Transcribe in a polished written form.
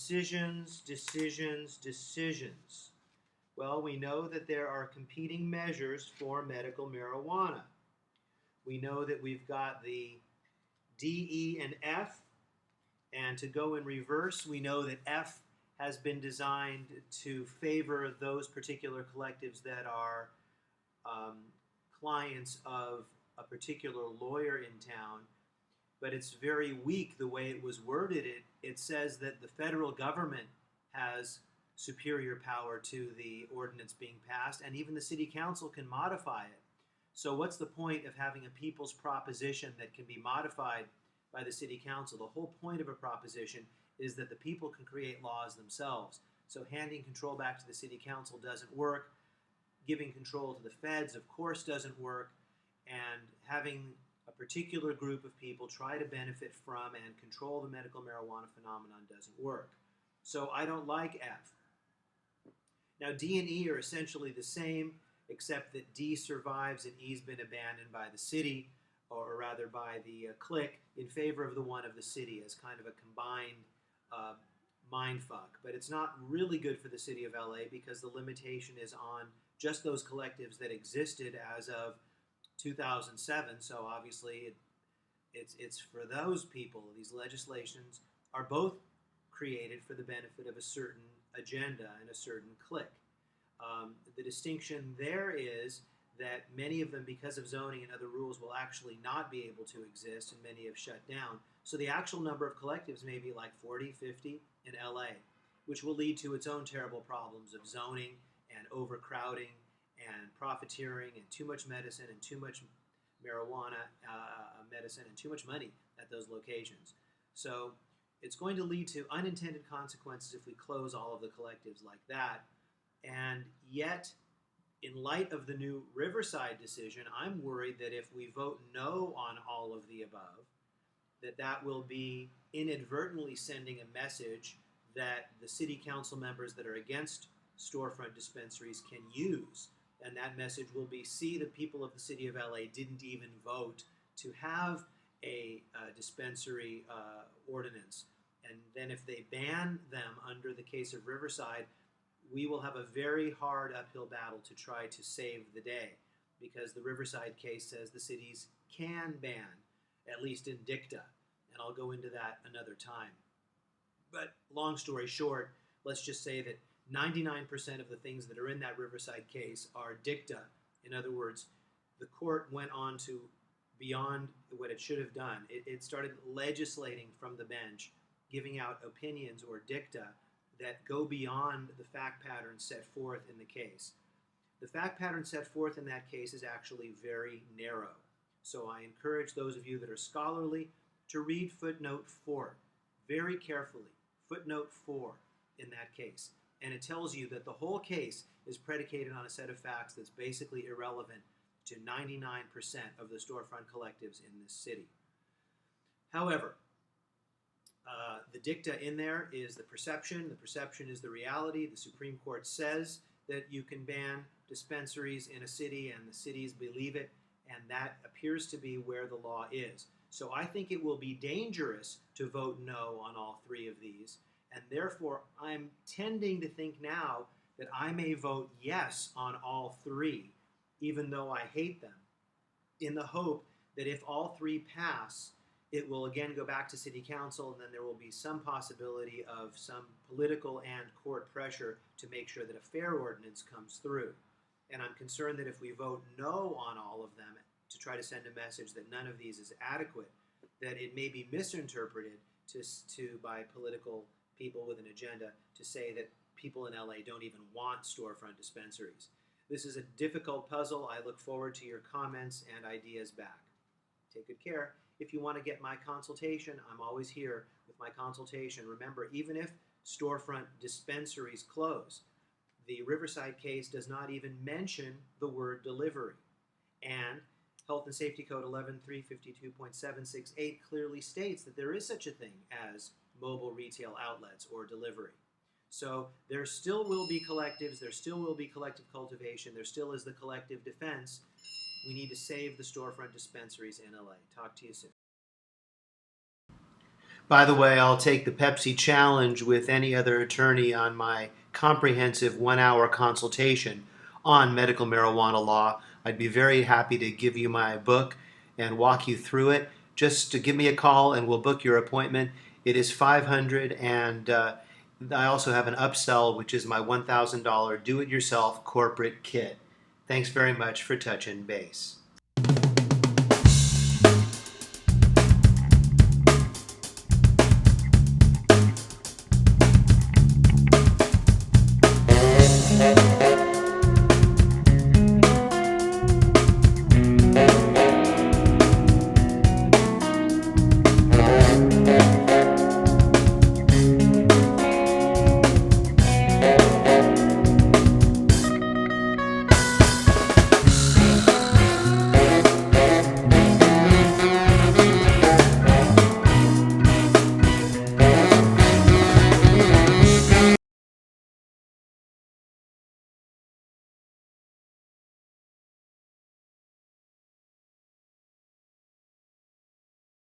decisions, decisions, decisions. Well, we know that there are competing measures for medical marijuana. We know that we've got the D, E, and F. And to go in reverse, we know that F has been designed to favor those particular collectives that are clients of a particular lawyer in town, but it's very weak the way it was worded. It says that the federal government has superior power to the ordinance being passed, and even the city council can modify it. So what's the point of having a people's proposition that can be modified by the city council? The whole point of a proposition is that the people can create laws themselves. So handing control back to the city council doesn't work. Giving control to the feds, of course, doesn't work. And having a particular group of people try to benefit from and control the medical marijuana phenomenon doesn't work. So I don't like F. Now, D and E are essentially the same, except that D survives and E's been abandoned by the city, or rather by the clique, in favor of the one of the city as kind of a combined mindfuck. But it's not really good for the city of LA because the limitation is on just those collectives that existed as of 2007. So obviously it's for those people. These legislations are both created for the benefit of a certain agenda and a certain clique. The distinction there is that many of them, because of zoning and other rules, will actually not be able to exist, and many have shut down. So the actual number of collectives may be like 40, 50 in LA, which will lead to its own terrible problems of zoning and overcrowding and profiteering and too much medicine and too much marijuana medicine and too much money at those locations. So it's going to lead to unintended consequences if we close all of the collectives like that. And yet, in light of the new Riverside decision, I'm worried that if we vote no on all of the above, that will be inadvertently sending a message that the city council members that are against storefront dispensaries can use. And that message will be, see, the people of the city of LA didn't even vote to have a dispensary ordinance. And then if they ban them under the case of Riverside, we will have a very hard uphill battle to try to save the day, because the Riverside case says the cities can ban, at least in dicta, and I'll go into that another time. But long story short, let's just say that 99% of the things that are in that Riverside case are dicta. In other words, the court went on to beyond what it should have done. It started legislating from the bench, giving out opinions or dicta that go beyond the fact pattern set forth in the case. The fact pattern set forth in that case is actually very narrow. So I encourage those of you that are scholarly to read footnote 4 very carefully. Footnote 4 in that case. And it tells you that the whole case is predicated on a set of facts that's basically irrelevant to 99% of the storefront collectives in this city. However, the dicta in there is the perception. The perception is the reality. The Supreme Court says that you can ban dispensaries in a city, and the cities believe it, and that appears to be where the law is. So I think it will be dangerous to vote no on all three of these, and therefore I'm tending to think now that I may vote yes on all three, even though I hate them, in the hope that if all three pass, it will again go back to city council, and then there will be some possibility of some political and court pressure to make sure that a fair ordinance comes through. And I'm concerned that if we vote no on all of them to try to send a message that none of these is adequate, that it may be misinterpreted by political people with an agenda to say that people in LA don't even want storefront dispensaries. This is a difficult puzzle. I look forward to your comments and ideas back. Take good care. If you want to get my consultation, I'm always here with my consultation. Remember, even if storefront dispensaries close, the Riverside case does not even mention the word delivery. And Health and Safety Code 11352.768 clearly states that there is such a thing as mobile retail outlets or delivery. So there still will be collectives, there still will be collective cultivation, there still is the collective defense. We need to save the storefront dispensaries in LA. Talk to you soon. By the way, I'll take the Pepsi challenge with any other attorney on my comprehensive 1 hour consultation on medical marijuana law. I'd be very happy to give you my book and walk you through it. Just to give me a call and we'll book your appointment. It is $500, and I also have an upsell, which is my $1,000 do-it-yourself corporate kit. Thanks very much for touching base.